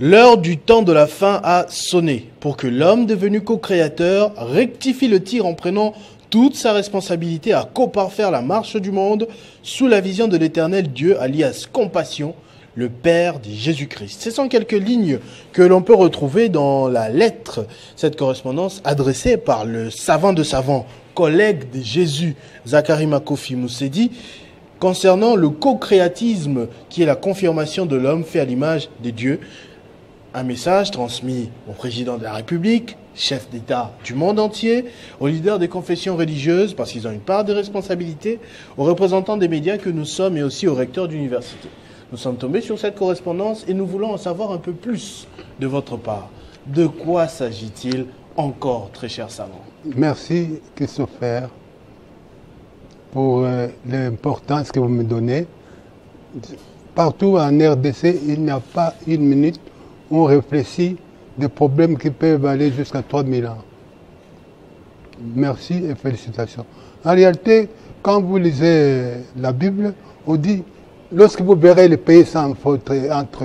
L'heure du temps de la fin a sonné pour que l'homme devenu co-créateur rectifie le tir en prenant toute sa responsabilité à co-parfaire la marche du monde sous la vision de l'éternel Dieu alias Compassion, le Père de Jésus-Christ. Ce sont quelques lignes que l'on peut retrouver dans la lettre, cette correspondance adressée par le savant de savants, collègue de Jésus, Zacharie Makofi Moussedi, concernant le co-créatisme qui est la confirmation de l'homme fait à l'image de Dieu. Un message transmis au président de la République, chef d'État du monde entier, aux leaders des confessions religieuses, parce qu'ils ont une part de responsabilité, aux représentants des médias que nous sommes et aussi aux recteurs d'université. Nous sommes tombés sur cette correspondance et nous voulons en savoir un peu plus de votre part. De quoi s'agit-il encore, très cher savant? Merci, Christopher, pour l'importance que vous me donnez. Partout en RDC, il n'y a pas une minute où on réfléchit des problèmes qui peuvent aller jusqu'à 3000 ans. Merci et félicitations. En réalité, quand vous lisez la Bible, on dit, lorsque vous verrez les pays sans faute entre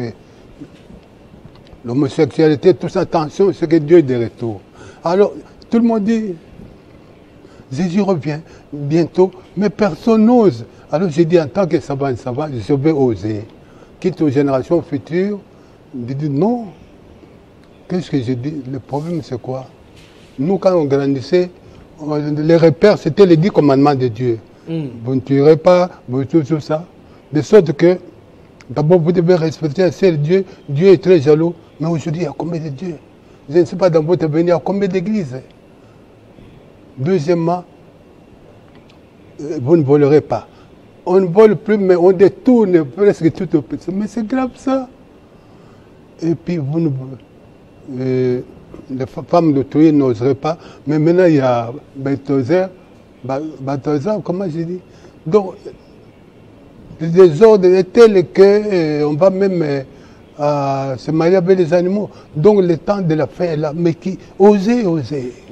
l'homosexualité, tout ça, attention, c'est que Dieu est de retour. Alors, tout le monde dit, Jésus revient bientôt, mais personne n'ose. Alors j'ai dit, en tant que savant, je vais oser. Quitte aux générations futures, je dis non. Qu'est-ce que j'ai dit? Le problème, c'est quoi? Nous, quand on grandissait, les repères, c'était les 10 commandements de Dieu. Vous ne tuerez pas, vous tout ça. De sorte que, d'abord, vous devez respecter un seul Dieu. Dieu est très jaloux. Mais aujourd'hui, il y a combien de dieux? Je ne sais pas dans votre avenir, il y a combien d'églises? Deuxièmement, vous ne volerez pas. On ne vole plus, mais on détourne presque tout au petit. Mais c'est grave ça. Et puis, vous ne... les femmes d'autrui n'oseraient pas. Mais maintenant, il y a Balthazar, comment j'ai dit? Donc, le désordre est tel qu'on va même se marier avec les animaux. Donc, le temps de la fin est là. Mais qui oser.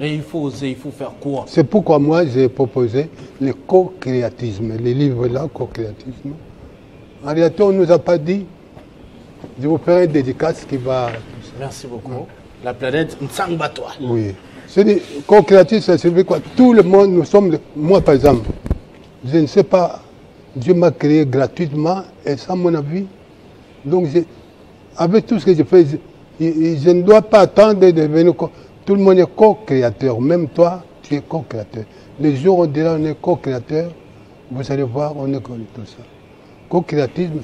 Et il faut oser, il faut faire quoi? C'est pourquoi moi, j'ai proposé le co-créatisme. Les livres-là, co-créatisme. En réalité, on ne nous a pas dit. Je vous ferai une dédicace qui va... Merci beaucoup. La planète Ntsangbatwa. Oui. C'est-à-dire, co-créatisme, ça signifie quoi? Tout le monde, nous sommes... Moi, par exemple, je ne sais pas, Dieu m'a créé gratuitement, et sans mon avis. Donc, avec tout ce que je fais, je ne dois pas attendre de devenir... Tout le monde est co-créateur. Même toi, tu es co-créateur. Les jours où on dira on est co-créateur, vous allez voir, on est comme tout ça. Co-créatisme,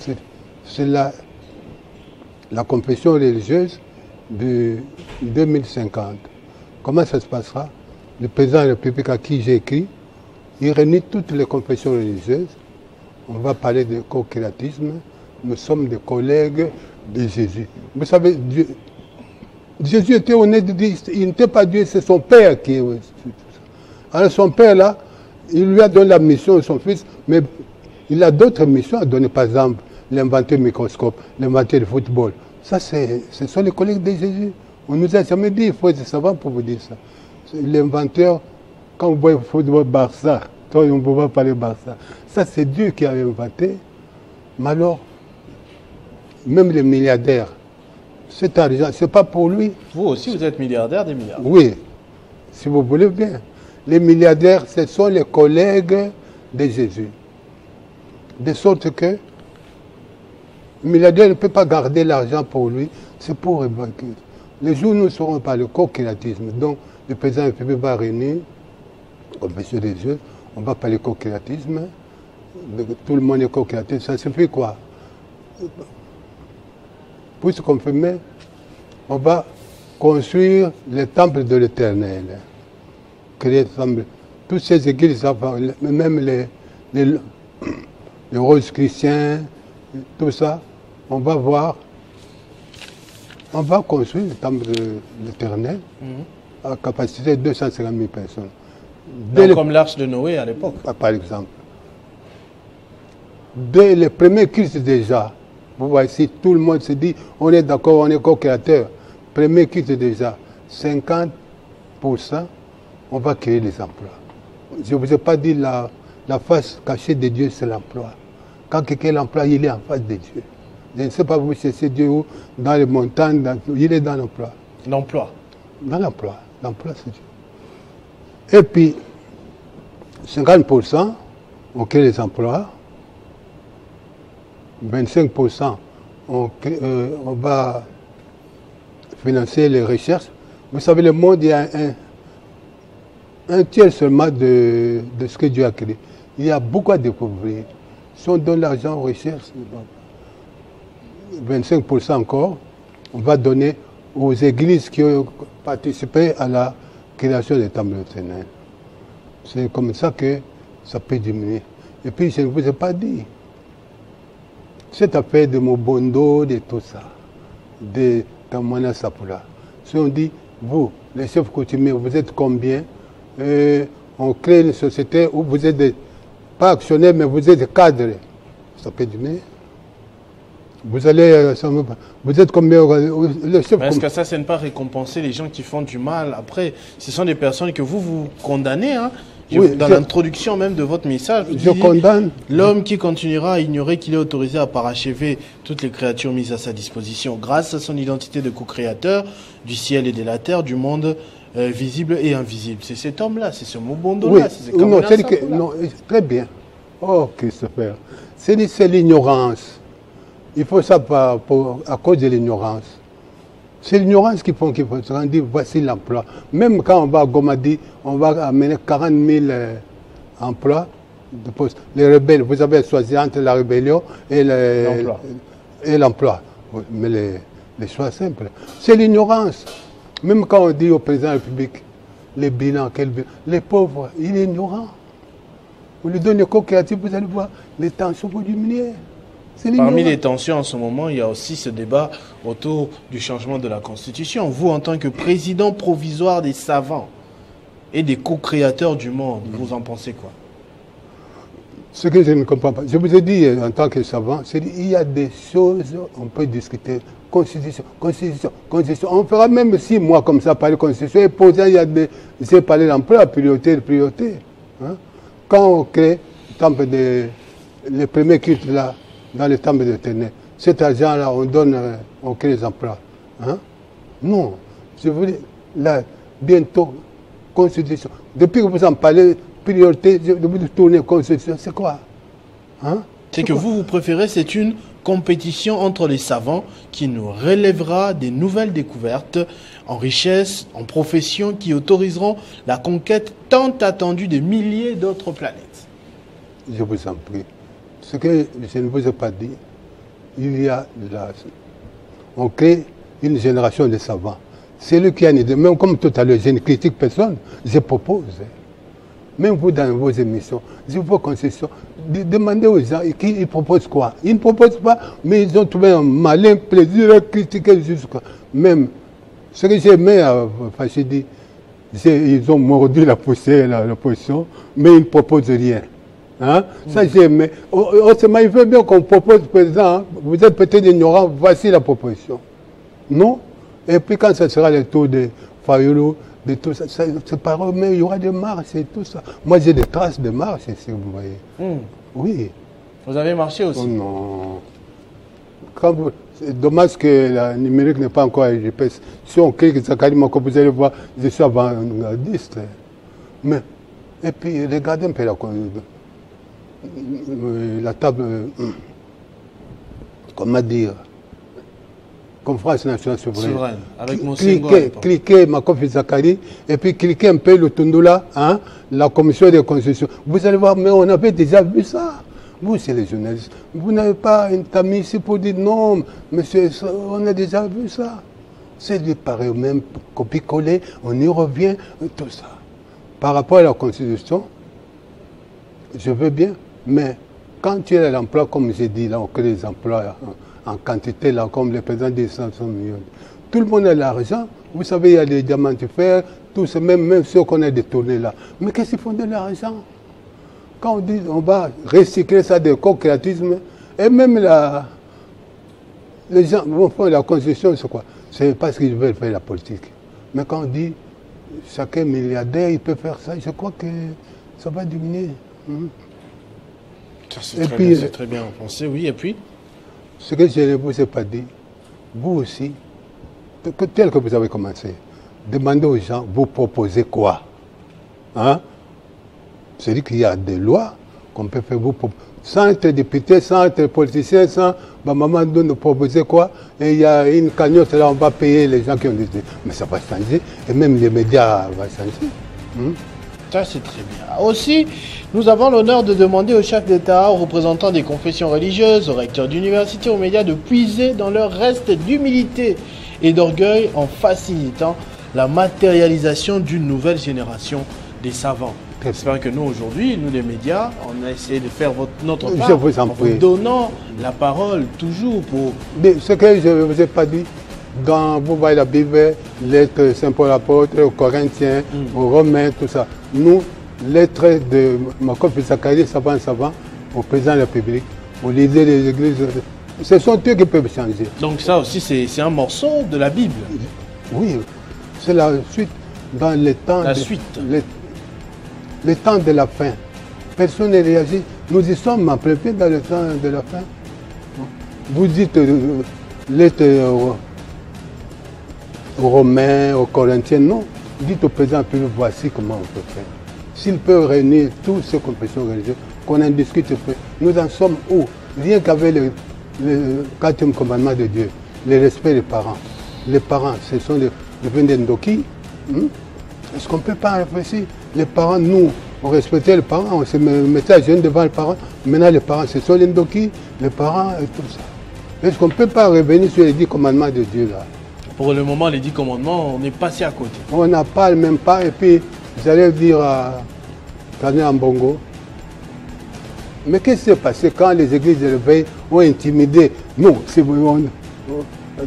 c'est la confession religieuse de 2050. Comment ça se passera? Le président de la République à qui j'ai écrit, il réunit toutes les confessions religieuses. On va parler de co-créatisme. Nous sommes des collègues de Jésus. Vous savez, Jésus était honnête, il n'était pas Dieu, c'est son Père qui est. Alors son Père là, il lui a donné la mission de son fils, mais il a d'autres missions à donner, par exemple, l'inventeur du microscope, l'inventeur du football. Ça, ce sont les collègues de Jésus. On nous a jamais dit, il faut être savant pour vous dire ça. L'inventeur, quand vous voyez le football Barça, toi, on ne peut pas parler Barça. Ça, c'est Dieu qui a inventé. Mais alors, même les milliardaires, cet argent, ce n'est pas pour lui. Vous aussi, vous êtes milliardaire des milliards. Oui, si vous voulez bien. Les milliardaires, ce sont les collègues de Jésus. De sorte que le milliardaire ne peut pas garder l'argent pour lui, c'est pour évacuer. Les jours où nous ne serons pas le co-créatisme. Donc, le président de la République va réunir, au monsieur des yeux, on va parler co-créatisme. Tout le monde est co-créatif. Ça signifie quoi? Pour se confirmer, on va construire le temple de l'Éternel. Créer le temple. Toutes ces églises, même les roses chrétiens, tout ça, on va voir, on va construire le temple de l'Éternel à capacité de 250 000 personnes. Donc, comme l'arche de Noé à l'époque. Par exemple. Dès les premiers cultes déjà, vous voyez, si tout le monde se dit, on est d'accord, on est co-créateur, premier culte déjà, 50%, on va créer des emplois. Je ne vous ai pas dit la face cachée de Dieu, c'est l'emploi. Quand quelqu'un l'emploie, il est en face de Dieu. Je ne sais pas vous cherchez Dieu où, dans les montagnes, il est dans l'emploi. L'emploi. Dans l'emploi. L'emploi, c'est Dieu. Et puis, 50%, on crée les emplois. 25%, on va financer les recherches. Vous savez, le monde, il y a un tiers seulement de ce que Dieu a créé. Il y a beaucoup à découvrir. Si on donne l'argent aux recherches, 25% encore, on va donner aux églises qui ont participé à la création des temples de l'Éternel. C'est comme ça que ça peut diminuer. Et puis, je ne vous ai pas dit, cette affaire de Mobondo, de tout ça, de Tamwana Sapula, si on dit, vous, les chefs coutumiers, vous êtes combien? On crée une société où vous êtes pas actionnaires, mais vous êtes cadres. Ça peut diminuer. Vous allez, vous êtes combien? Est-ce que ça n'est pas récompenser les gens qui font du mal? Après, ce sont des personnes que vous condamnez, hein? Oui, dans l'introduction même de votre message, je condamne. L'homme qui continuera à ignorer qu'il est autorisé à parachever toutes les créatures mises à sa disposition grâce à son identité de co-créateur du ciel et de la terre, du monde visible et invisible. C'est cet homme-là, c'est ce Mobondo-là. Oui, non, très bien. Oh, Christopher. C'est l'ignorance. Il faut ça à cause de l'ignorance. C'est l'ignorance qui font qu'il faut se rendre, voici l'emploi. Même quand on va à Gomadi, on va amener 40 000 emplois de postes. Les rebelles, vous avez choisi entre la rébellion et l'emploi. Mais les choix simples. C'est l'ignorance. Même quand on dit au président de la République, les bilans, les pauvres, il est ignorant. Vous lui donnez le co-créatif, vous allez voir, les tensions vont diminuer. Parmi les tensions en ce moment, il y a aussi ce débat autour du changement de la Constitution. Vous, en tant que président provisoire des savants et des co-créateurs du monde, vous en pensez quoi? Ce que je ne comprends pas, je vous ai dit en tant que savant, c'est qu'il y a des choses, on peut discuter. Constitution, constitution, constitution. On fera même 6 mois comme ça, parler de constitution, et poser, il y a des... J'ai parlé d'emploi, priorité, priorité. Hein? Quand on crée les premiers cultes là, dans le temple de l'Éternel, cet argent-là, on donne, on crée les emplois. Hein? Non. Je veux dire, là, bientôt, constitution. Depuis que vous en parlez, priorité, je vous tourner constitution, c'est quoi? Hein? C'est que vous préférez, c'est une compétition entre les savants qui nous relèvera des nouvelles découvertes en richesse, en profession, qui autoriseront la conquête tant attendue des milliers d'autres planètes. Je vous en prie. Ce que je ne vous ai pas dit, il y a on crée une génération de savants. C'est lui qui a une idée. Même comme tout à l'heure, je ne critique personne, je propose. Même vous, dans vos émissions, vos concessions, demandez aux gens ils proposent quoi. Ils ne proposent pas, mais ils ont trouvé un malin plaisir à critiquer jusqu'à. Même ce que j'ai aimé à Fachidi, ils ont mordu la poussière, la position, mais ils ne proposent rien. Hein? Ça, j'ai aimé. Autrement, il veut bien qu'on propose, président, hein? Vous êtes peut-être ignorant, voici la proposition. Non? Et puis quand ce sera le tour de Fayoulou, de tout ça, c'est pas eux, mais il y aura des marches et tout ça. Moi, j'ai des traces de marches, si vous voyez. Oui. Vous avez marché aussi? Oh, non. C'est dommage que la numérique n'est pas encore épaisse. Si on clique sur Zakari Moko, vous allez voir, je suis avant-gardiste. Mais, et puis, regardez un peu la table, comment dire, conférence nationale souveraine. Avec mon cliquez Makofi Zakari, et puis cliquez un peu le Tundula, hein, la commission de constitution. Vous allez voir, mais on avait déjà vu ça. Vous, c'est les journalistes. Vous n'avez pas une tamise ici pour dire non, monsieur, on a déjà vu ça. C'est du pareil, même copie-coller, on y revient, tout ça. Par rapport à la constitution, je veux bien, mais quand tu es à l'emploi, comme j'ai dit, là, on crée des emplois en quantité, là, comme le président des 500 millions. Tout le monde a l'argent. Vous savez, il y a des diamantifères, tout ça, même ceux qu'on a détournés là. Mais qu'est-ce qu'ils font de l'argent? Quand on dit on va recycler ça de co-créatisme, et même les gens vont faire la constitution, c'est quoi? C'est parce qu'ils veulent faire la politique. Mais quand on dit chacun milliardaire, il peut faire ça, je crois que ça va diminuer. C'est très bien pensé, oui, et puis ce que je ne vous ai pas dit, vous aussi, tel que vous avez commencé, demandez aux gens, vous proposez quoi? Hein? C'est-à-dire qu'il y a des lois qu'on peut faire, sans être député, sans être politicien, sans maman nous proposer quoi? Et il y a une cagnotte là, on va payer les gens qui ont dit, mais ça va changer, et même les médias vont changer. Ça, c'est très bien. Aussi, nous avons l'honneur de demander aux chefs d'État, aux représentants des confessions religieuses, aux recteurs d'université, aux médias de puiser dans leur reste d'humilité et d'orgueil en facilitant la matérialisation d'une nouvelle génération des savants. J'espère que nous, aujourd'hui, nous les médias, on a essayé de faire notre part en vous donnant la parole toujours pour... Mais ce que je ne vous ai pas dit, quand vous voyez la Bible, lettres Saint-Paul l'apôtre, aux Corinthiens, aux Romains, tout ça. Nous, lettres de Jacob Zacharie, savant, au président de la République, aux leaders des églises, ce sont eux qui peuvent changer. Donc ça aussi, c'est un morceau de la Bible. Oui, c'est la suite dans les temps... La suite. Le temps de la fin. Personne ne réagit. Nous y sommes en plein pied dans le temps de la fin. Vous dites lettres aux Romains, aux Corinthiens, non. Dites au président, voici comment on peut faire. S'il peut réunir toutes ces confessions religieuses, qu'on en discute, nous en sommes où? Rien qu'avec le 4e commandement de Dieu, le respect des parents. Les parents, ce sont les Vendendoki. Est-ce qu'on ne peut pas réfléchir? Les parents, nous, on respectait les parents, on se mettait à genoux devant les parents. Maintenant, les parents, ce sont les Ndoki, les parents et tout ça. Est-ce qu'on ne peut pas revenir sur les 10 commandements de Dieu là? Pour le moment, les 10 commandements, on est passé à côté. On n'a pas le même pas. Et puis, vous allez dire à Kane Mbongo, mais qu'est-ce qui s'est passé quand les églises de l'éveil ont intimidé? Non,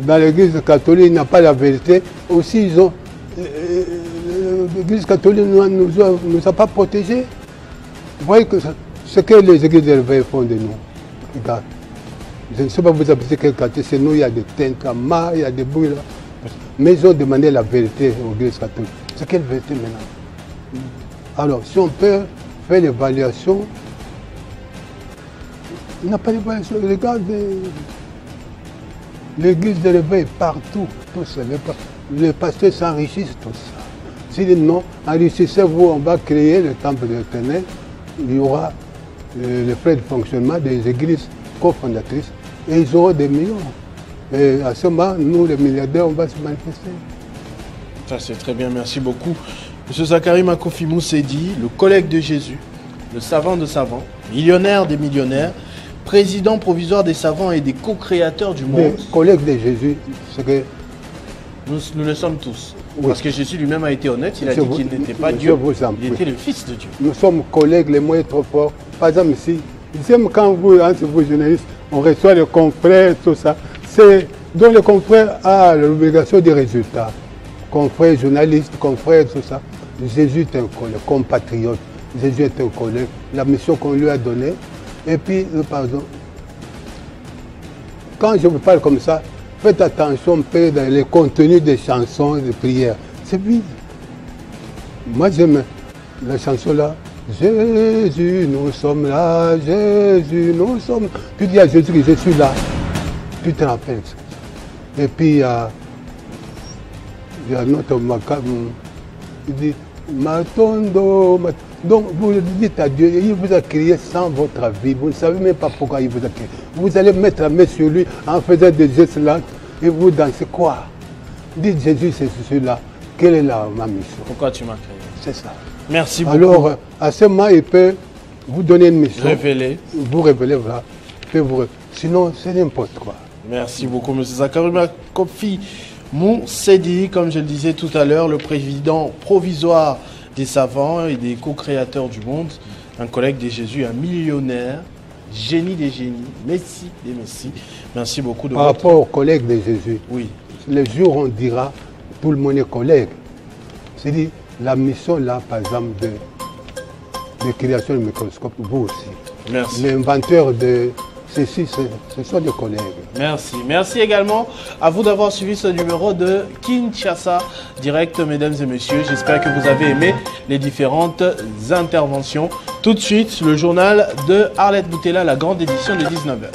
dans l'église catholique, il n'y a pas la vérité. Aussi, ils ont... L'Église catholique ne nous a pas protégés. Vous voyez que ce que les églises de l'éveil font de nous. Regarde. Je ne sais pas vous habitez quel quartier, c'est nous, il y a des tintamas, il y a des bruits là. Mais ils ont demandé la vérité aux églises catholiques. C'est quelle vérité maintenant? Alors, si on peut faire l'évaluation, il n'y a pas d'évaluation. Regarde l'église de l'éveil partout, tout ça. Les pasteurs s'enrichissent, tout ça. S'ils disent non, enrichissez-vous, on va créer le temple de l'Éternel, il y aura les frais de fonctionnement des églises cofondatrices et ils auront des millions. Et à ce moment, nous, les milliardaires, on va se manifester. Ça, c'est très bien, merci beaucoup. Monsieur Zacharie Makofi Moussedi, le collègue de Jésus, le savant de savants, millionnaire des millionnaires, président provisoire des savants et des co-créateurs du monde. Le collègue de Jésus, c'est que... Nous le sommes tous. Oui. Parce que Jésus lui-même a été honnête, il a dit qu'il n'était pas Dieu, il était le Fils de Dieu. Nous sommes collègues, les moyens trop forts. Par exemple ici, j'aime quand vous, entre vous journalistes, on reçoit les confrères, tout ça. Donc le confrère a l'obligation des résultats. Confrères, journalistes, confrères, tout ça. Jésus est un collègue, compatriote. Jésus est un collègue. La mission qu'on lui a donnée. Et puis, pardon, quand je vous parle comme ça, faites attention peu dans les contenus des chansons, des prières. C'est vide. Moi, j'aime la chanson là. Jésus, nous sommes là. Jésus, nous sommes. Tu dis à Jésus que je suis là. Tu te rappelles ça. Et puis, il y a notre macabre. Il dit Matondo. Donc, vous dites à Dieu, il vous a créé sans votre avis. Vous ne savez même pas pourquoi il vous a créé. Vous allez mettre la main sur lui en faisant des gestes là et vous dansez quoi? Dites Jésus, c'est celui-là. Quelle est ma mission? Pourquoi tu m'as créé? C'est ça. Merci beaucoup. Alors, à ce moment, il peut vous donner une mission. Révéler. Vous révéler, voilà. Sinon, c'est n'importe quoi. Merci beaucoup, M. Zacharie Makofi Moussedi, comme je le disais tout à l'heure, le président provisoire des savants et des co-créateurs du monde, un collègue de Jésus, un millionnaire, génie des génies, messie des messies. Merci beaucoup de Par rapport aux collègues de Jésus, oui. Le jour où on dira tout le monde est collègue, c'est-à-dire la mission là, par exemple, de création du microscope, vous aussi. Merci. L'inventeur de ceci, ce sont des collègues. Merci. Merci également à vous d'avoir suivi ce numéro de Kinshasa Direct, mesdames et messieurs. J'espère que vous avez aimé les différentes interventions. Tout de suite, le journal de Arlette Boutella, la grande édition de 19h.